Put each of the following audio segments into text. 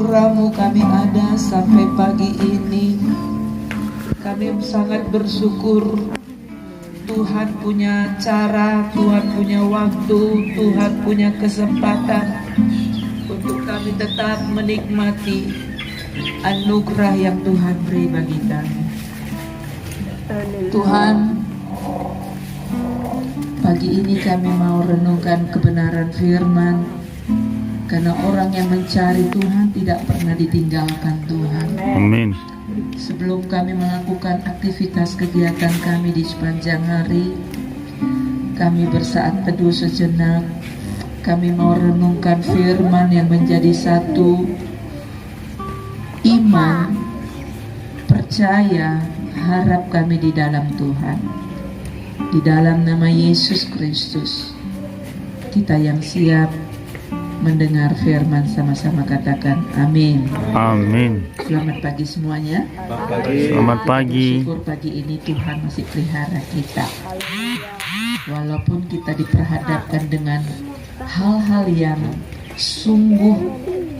anugerah-Mu kami ada sampai pagi ini. Kami sangat bersyukur. Tuhan punya cara, Tuhan punya waktu, Tuhan punya kesempatan untuk kami tetap menikmati anugerah yang Tuhan beri bagi kami. Tuhan, pagi ini kami mau renungkan kebenaran firman, karena orang yang mencari Tuhan tidak pernah ditinggalkan Tuhan. Amin. Sebelum kami melakukan aktivitas kegiatan kami di sepanjang hari, kami bersaat teduh sejenak. Kami mau renungkan firman yang menjadi satu iman, percaya, harap kami di dalam Tuhan. Di dalam nama Yesus Kristus, kita yang siap mendengar firman sama-sama katakan amin. Amin. Selamat pagi semuanya. Selamat pagi. Syukur pagi ini Tuhan masih pelihara kita. Walaupun kita diperhadapkan dengan hal-hal yang sungguh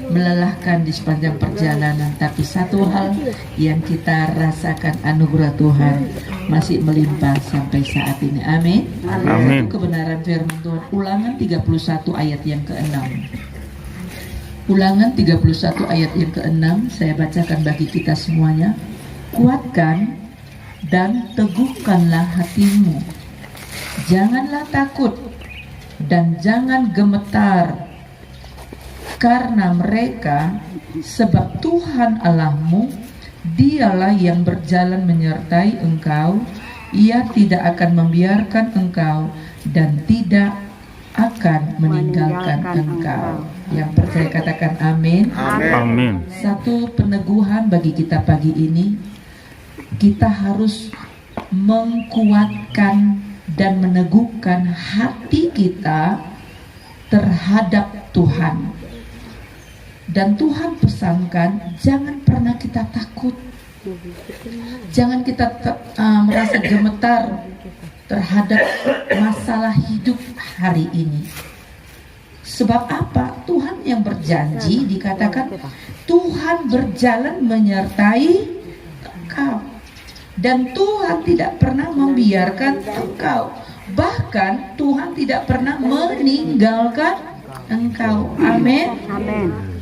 melelahkan di sepanjang perjalanan, tapi satu hal yang kita rasakan, anugerah Tuhan masih melimpah sampai saat ini. Amin. Amin. Kebenaran firman Tuhan, Ulangan 31 ayat yang ke-6. Ulangan 31 ayat yang ke-6 saya bacakan bagi kita semuanya. Kuatkan dan teguhkanlah hatimu. Janganlah takut dan jangan gemetar karena mereka, sebab Tuhan Allahmu, Dialah yang berjalan menyertai engkau. Ia tidak akan membiarkan engkau dan tidak akan meninggalkan engkau. Yang percaya katakan amin. Amin. Satu peneguhan bagi kita pagi ini, kita harus mengkuatkan dan meneguhkan hati kita terhadap Tuhan. Dan Tuhan pesankan, jangan pernah kita takut, jangan kita merasa gemetar terhadap masalah hidup hari ini. Sebab apa? Tuhan yang berjanji, dikatakan Tuhan berjalan menyertai engkau, dan Tuhan tidak pernah membiarkan engkau. Bahkan Tuhan tidak pernah meninggalkan engkau. Amin.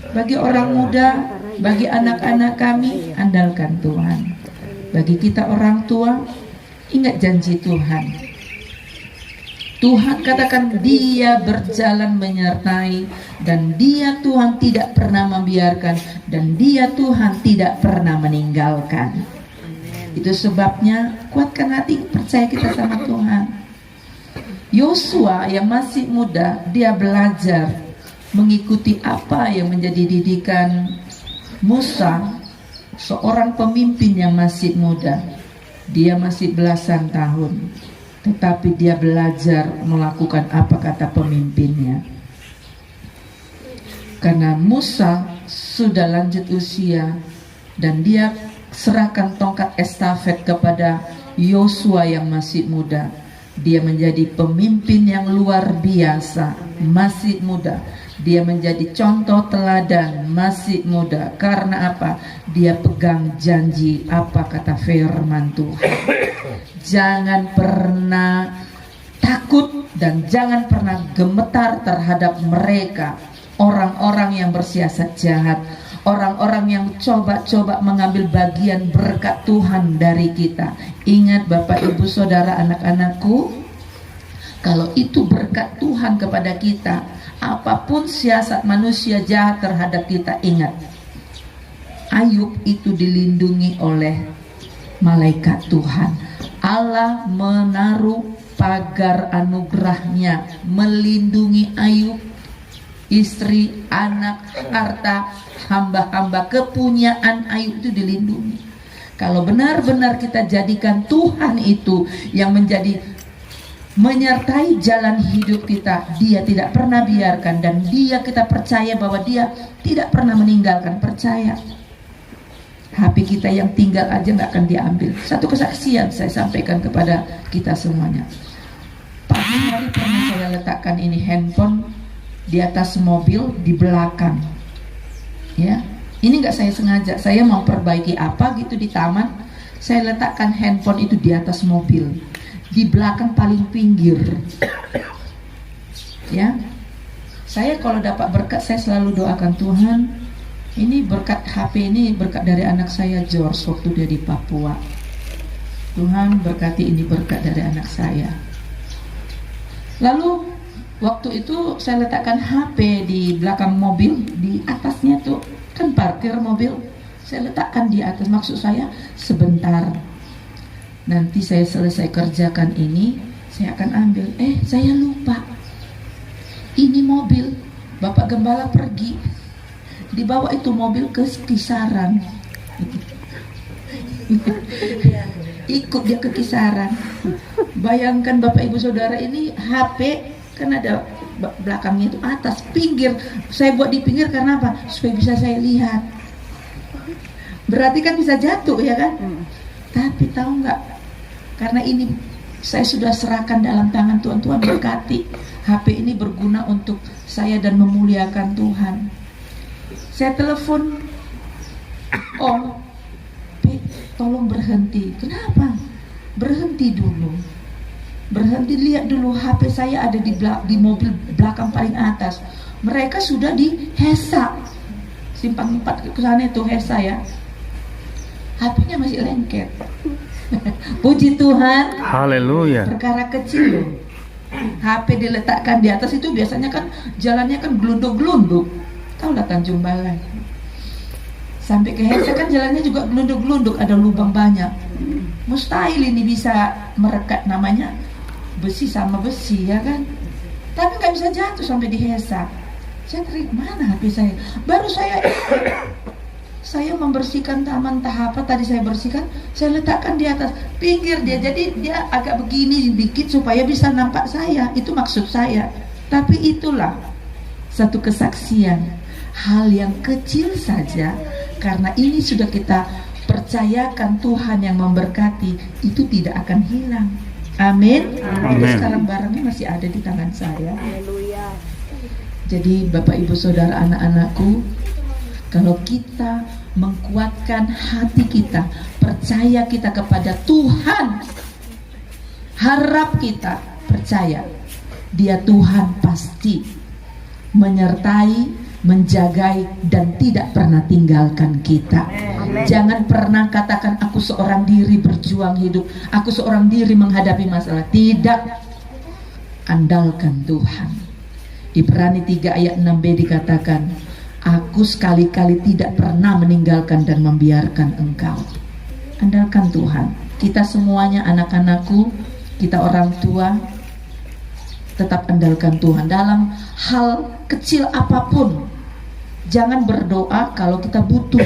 Bagi orang muda, bagi anak-anak kami, andalkan Tuhan. Bagi kita orang tua, ingat janji Tuhan. Tuhan katakan Dia berjalan menyertai, dan Dia Tuhan tidak pernah membiarkan, dan Dia Tuhan tidak pernah meninggalkan. Itu sebabnya kuatkan hati, percaya kita sama Tuhan. Yosua yang masih muda, dia belajar mengikuti apa yang menjadi didikan Musa, seorang pemimpin yang masih muda. Dia masih belasan tahun, tetapi dia belajar melakukan apa kata pemimpinnya. Karena Musa sudah lanjut usia, dan dia serahkan tongkat estafet kepada Yosua yang masih muda. Dia menjadi pemimpin yang luar biasa, masih muda. Dia menjadi contoh teladan, masih muda. Karena apa? Dia pegang janji apa kata firman Tuhan. Jangan pernah takut dan jangan pernah gemetar terhadap mereka, orang-orang yang bersiasat jahat, orang-orang yang coba-coba mengambil bagian berkat Tuhan dari kita. Ingat Bapak Ibu Saudara, anak-anakku, kalau itu berkat Tuhan kepada kita, apapun siasat manusia jahat terhadap kita, ingat, Ayub itu dilindungi oleh malaikat Tuhan. Allah menaruh pagar anugerahnya melindungi Ayub, istri, anak, harta, hamba-hamba, kepunyaan Ayub itu dilindungi. Kalau benar-benar kita jadikan Tuhan itu yang menjadi menyertai jalan hidup kita, Dia tidak pernah biarkan, dan Dia kita percaya bahwa Dia tidak pernah meninggalkan. Percaya, HP kita yang tinggal aja nggak akan diambil. Satu kesaksian saya sampaikan kepada kita semuanya. Pagi hari pernah saya letakkan ini handphone di atas mobil di belakang, ya, Ini nggak saya sengaja, saya mau perbaiki apa gitu di taman, saya letakkan handphone itu di atas mobil, di belakang paling pinggir. Ya, saya kalau dapat berkat saya selalu doakan Tuhan, ini berkat HP ini berkat dari anak saya George waktu dia di Papua. Tuhan berkati ini berkat dari anak saya. Lalu waktu itu saya letakkan HP di belakang mobil, di atasnya tuh kan parkir mobil, saya letakkan di atas. Maksud saya sebentar, nanti saya selesai kerjakan ini, saya akan ambil. Saya lupa, ini mobil Bapak Gembala pergi, dibawa itu mobil ke Kisaran. Ikut dia ke Kisaran. Bayangkan Bapak Ibu Saudara, ini HP kan ada belakangnya itu atas, pinggir. Saya buat di pinggir karena apa? Supaya bisa saya lihat. Berarti kan bisa jatuh ya kan? Tapi tahu nggak? Karena ini saya sudah serahkan dalam tangan Tuhan. Tuhan berkati. HP ini berguna untuk saya dan memuliakan Tuhan. Saya telepon, tolong berhenti. Kenapa? Berhenti dulu. Berhenti, lihat dulu HP saya ada di mobil belakang paling atas. Mereka sudah di Hesa, simpang 4 ke sana itu Hesa ya. HP-nya masih lengket. Puji Tuhan. Haleluya. Perkara kecil loh. HP diletakkan di atas itu biasanya kan jalannya kan gelunduk-gelunduk. Tahulah Tanjung Balai. Sampai ke Hesa kan jalannya juga gelunduk-gelunduk, ada lubang banyak. Mustahil ini bisa merekat, namanya besi sama besi ya kan. Tapi nggak bisa jatuh sampai di Hesa. Saya teriak, mana HP saya? Baru saya membersihkan taman, tahap apa tadi saya bersihkan, saya letakkan di atas pinggir dia. Jadi dia agak begini dikit supaya bisa nampak saya. Itu maksud saya. Tapi itulah satu kesaksian, hal yang kecil saja, karena ini sudah kita percayakan Tuhan yang memberkati, itu tidak akan hilang. Amin. Jadi sekarang barangnya masih ada di tangan saya. Jadi Bapak Ibu Saudara, anak-anakku, kalau kita menguatkan hati kita, percaya kita kepada Tuhan, harap kita percaya Dia Tuhan pasti menyertai, menjagai, dan tidak pernah tinggalkan kita. Jangan pernah katakan aku seorang diri berjuang hidup, aku seorang diri menghadapi masalah. Tidak. Andalkan Tuhan. Di Ibrani 3 ayat 6b dikatakan, aku sekali-kali tidak pernah meninggalkan dan membiarkan engkau. Andalkan Tuhan. Kita semuanya, anak-anakku, kita orang tua, tetap andalkan Tuhan dalam hal kecil apapun. Jangan berdoa kalau kita butuh,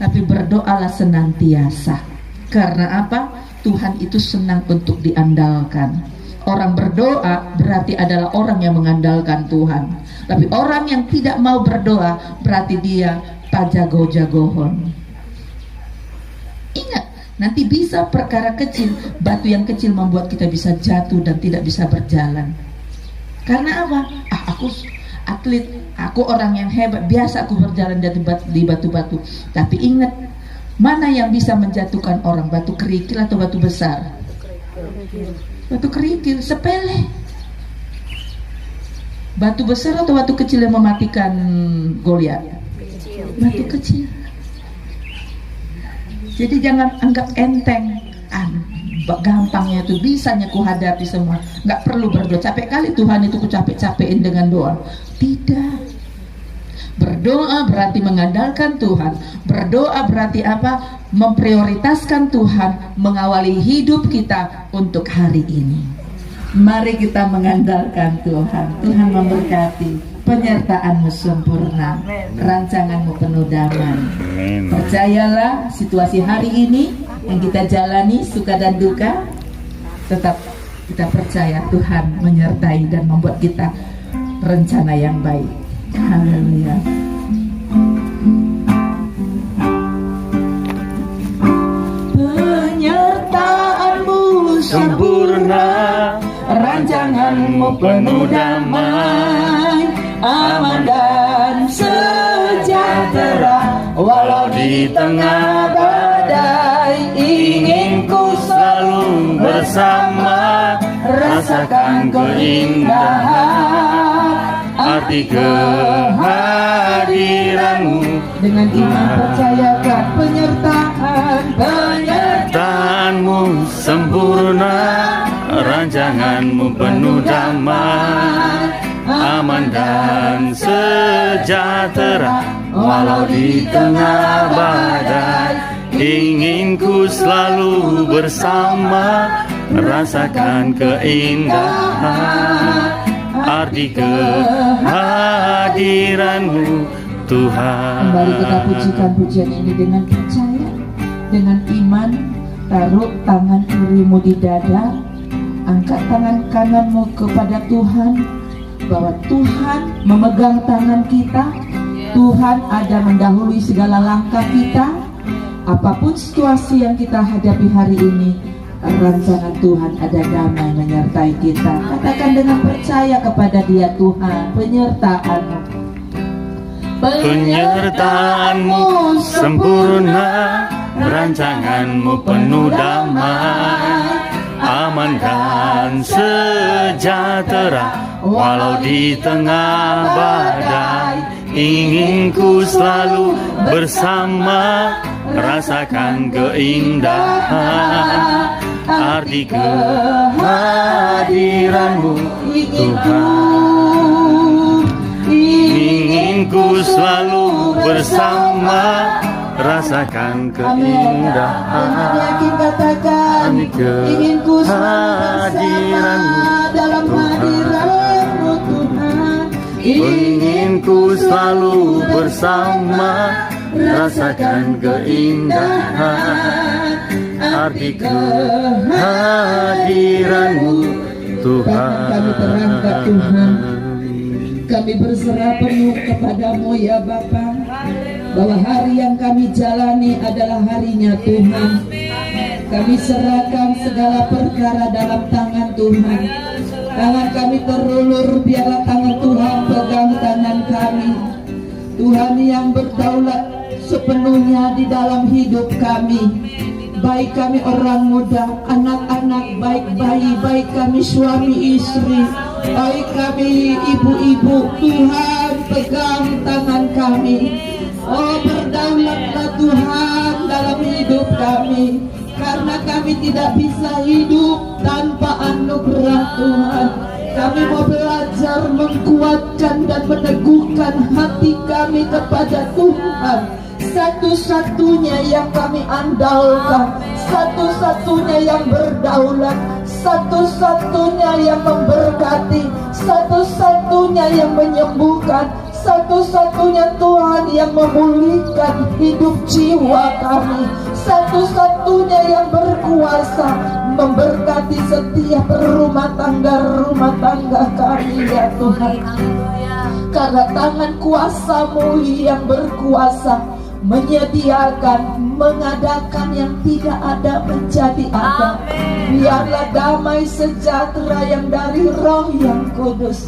tapi berdoalah senantiasa. Karena apa? Tuhan itu senang untuk diandalkan. Orang berdoa berarti adalah orang yang mengandalkan Tuhan. Tapi orang yang tidak mau berdoa berarti dia pajago-jagohon. Ingat, nanti bisa perkara kecil, batu yang kecil membuat kita bisa jatuh dan tidak bisa berjalan. Karena apa? Aku atlet, aku orang yang hebat, biasa aku berjalan di batu-batu. Tapi ingat, mana yang bisa menjatuhkan orang, batu kerikil atau batu besar? Batu kerikil, sepele. Batu besar atau batu kecil yang mematikan Goliat? Batu kecil. Jadi jangan anggap enteng. Gampangnya itu, bisanya ku hadapi semua, nggak perlu berdoa. Capek kali Tuhan itu ku capek-capekin dengan doa. Tidak. Berdoa berarti mengandalkan Tuhan. Berdoa berarti apa? Memprioritaskan Tuhan, mengawali hidup kita untuk hari ini. Mari kita mengandalkan Tuhan. Tuhan memberkati. Penyertaan-Mu sempurna, rancangan-Mu penuh damai. Percayalah, situasi hari ini yang kita jalani, suka dan duka, tetap kita percaya Tuhan menyertai dan membuat kita rencana yang baik. Haleluya. Penyertaan-Mu sempurna, rancangan-Mu penuh damai, aman dan sejahtera Walau di tengah badai, ingin ku selalu bersama. Rasakan keindahan arti kehadiranmu. Dengan iman percayakan penyertaanmu sempurna, rancanganmu penuh damai, aman dan sejahtera. Walau di tengah badai, ingin ku selalu bersama. Rasakan keindahan arti kehadiranmu, Tuhan. Kembali kita pujikan pujian ini dengan percaya, dengan iman. Taruh tangan kirimu di dada, angkat tangan kananmu kepada Tuhan, bahwa Tuhan memegang tangan kita. Tuhan ada mendahului segala langkah kita. Apapun situasi yang kita hadapi hari ini, rancangan Tuhan ada damai menyertai kita. Katakan dengan percaya kepada Dia, Tuhan, penyertaanmu sempurna, rancanganmu penuh damai, aman dan sejahtera. Walau di tengah badai, ingin ku selalu bersama. Rasakan keindahan arti kehadiranmu, Tuhan. Ingin ku selalu bersama. Rasakan keindahan ingin ku selalu bersama dalam hadirat-Mu, Tuhan. Ingin ku selalu bersama. Rasakan keindahan arti kehadiranmu, Tuhan. Kami terangkat, Tuhan. Kami berserah penuh kepadamu ya Bapa, bahwa hari yang kami jalani adalah harinya Tuhan. Kami serahkan segala perkara dalam tangan Tuhan. Tangan kami terulur, biarlah tangan Tuhan pegang tangan kami. Tuhan yang berdaulat sepenuhnya di dalam hidup kami. Baik kami orang muda, anak-anak, baik bayi, baik kami suami istri, baik kami ibu-ibu, Tuhan pegang tangan kami. Oh, berdaulatlah Tuhan dalam hidup kami, karena kami tidak bisa hidup tanpa anugerah Tuhan. Kami mau belajar menguatkan dan meneguhkan hati kami kepada Tuhan. Satu-satunya yang kami andalkan, satu-satunya yang berdaulat, satu-satunya yang memberkati, satu-satunya yang menyembuhkan, satu-satunya Tuhan yang memulihkan hidup jiwa kami, satu-satunya yang berkuasa memberkati setiap rumah tangga kami ya Tuhan. Karena tangan kuasa-Mu yang berkuasa menyediakan, mengadakan yang tidak ada menjadi ada. Biarlah damai sejahtera yang dari Roh yang Kudus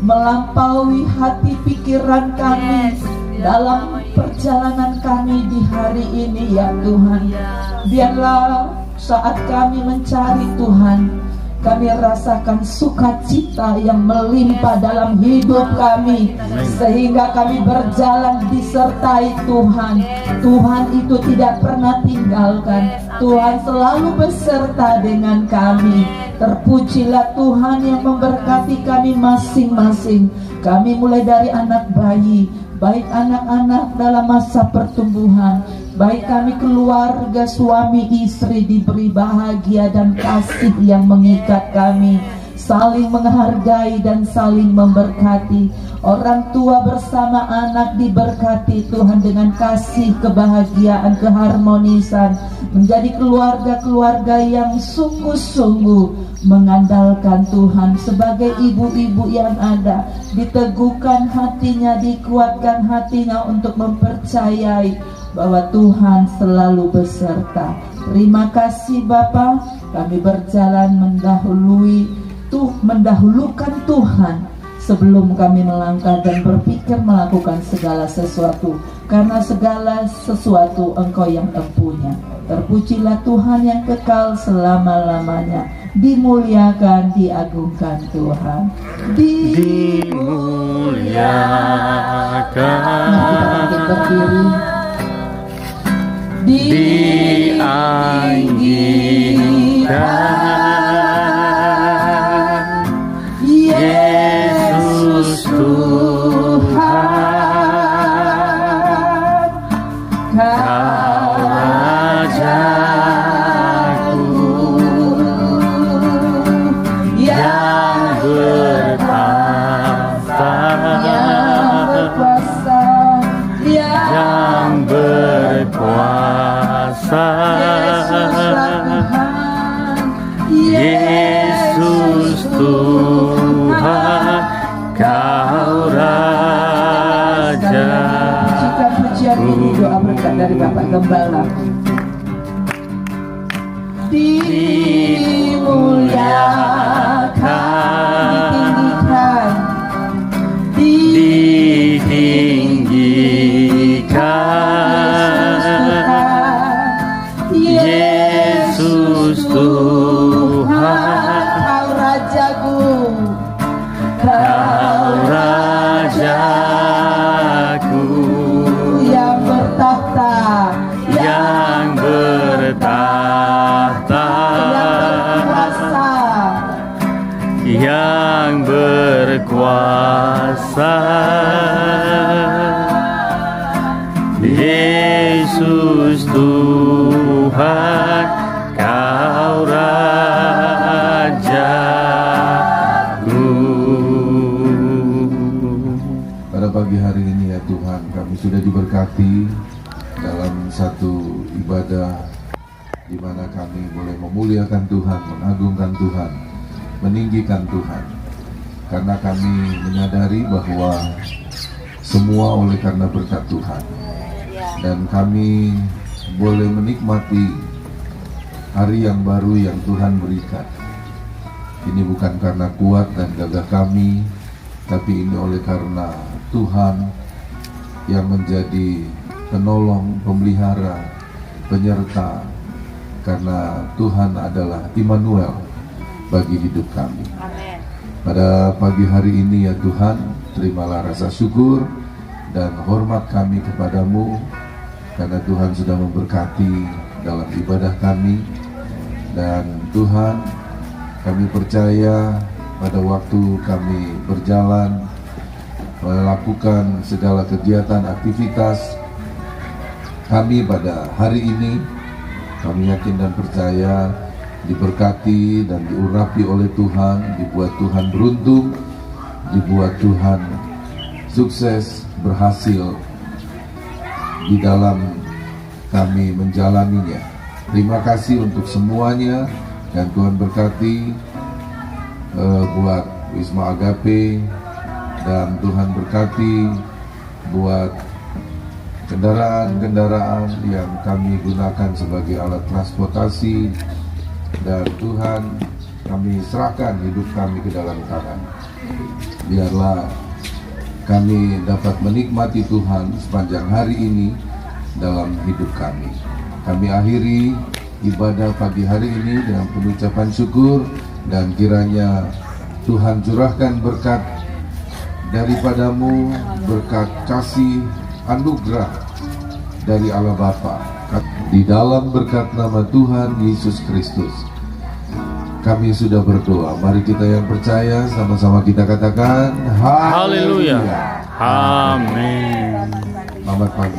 melampaui hati pikiran kami dalam perjalanan kami di hari ini ya Tuhan. Biarlah saat kami mencari Tuhan, kami rasakan sukacita yang melimpah dalam hidup kami, sehingga kami berjalan disertai Tuhan. Tuhan itu tidak pernah tinggalkan, Tuhan selalu beserta dengan kami. Terpujilah Tuhan yang memberkati kami masing-masing. Kami mulai dari anak bayi, baik anak-anak dalam masa pertumbuhan, baik kami keluarga suami istri diberi bahagia dan kasih yang mengikat kami, saling menghargai dan saling memberkati. Orang tua bersama anak diberkati Tuhan dengan kasih, kebahagiaan, keharmonisan, menjadi keluarga-keluarga yang sungguh-sungguh mengandalkan Tuhan. Sebagai ibu-ibu yang ada, diteguhkan hatinya, dikuatkan hatinya untuk mempercayai bahwa Tuhan selalu beserta. Terima kasih Bapa, kami berjalan mendahulukan Tuhan sebelum kami melangkah dan berpikir melakukan segala sesuatu, karena segala sesuatu Engkau yang empunya. Terpujilah Tuhan yang kekal selama-lamanya. Dimuliakan, diagungkan Tuhan. Dimuliakan, Mari kita berdiri. dianggikan, Yesus Tuhan, Kau Rajaku yang bertahta, yang berkuasa, Yesus Tuhan, Kau Raja. Jika pujian ini doa berkat dari Bapak Gembala. Dimuliakan, ditinggikan, Yesus Tuhan, Kau Rajaku, Kau Rajaku yang bertahta, yang bertahta, yang berkuasa, Yesus Tuhan, Kau Rajaku. Pada pagi hari ini ya Tuhan, kami sudah diberkati dalam satu ibadah di mana kami boleh memuliakan Tuhan, mengagungkan Tuhan, meninggikan Tuhan. Karena kami menyadari bahwa semua oleh karena berkat Tuhan. Dan kami boleh menikmati hari yang baru yang Tuhan berikan. Ini bukan karena kuat dan gagah kami, tapi ini oleh karena Tuhan yang menjadi penolong, pemelihara, penyerta. Karena Tuhan adalah Immanuel bagi hidup kami. Amin. Pada pagi hari ini ya Tuhan, terimalah rasa syukur dan hormat kami kepadamu, karena Tuhan sudah memberkati dalam ibadah kami. Dan Tuhan, kami percaya pada waktu kami berjalan melakukan segala kegiatan aktivitas kami pada hari ini, kami yakin dan percaya diberkati dan diurapi oleh Tuhan, dibuat Tuhan beruntung, dibuat Tuhan sukses, berhasil di dalam kami menjalaninya. Terima kasih untuk semuanya, dan Tuhan berkati buat Wisma Agape, dan Tuhan berkati buat kendaraan-kendaraan yang kami gunakan sebagai alat transportasi. Dan Tuhan, kami serahkan hidup kami ke dalam tangan. Biarlah kami dapat menikmati Tuhan sepanjang hari ini dalam hidup kami. Kami akhiri ibadah pagi hari ini dengan pengucapan syukur, dan kiranya Tuhan curahkan berkat daripadamu, berkat kasih anugerah dari Allah Bapa. Di dalam berkat nama Tuhan Yesus Kristus kami sudah berdoa. Mari kita yang percaya sama-sama kita katakan Haleluya. Amin. Selamat pagi.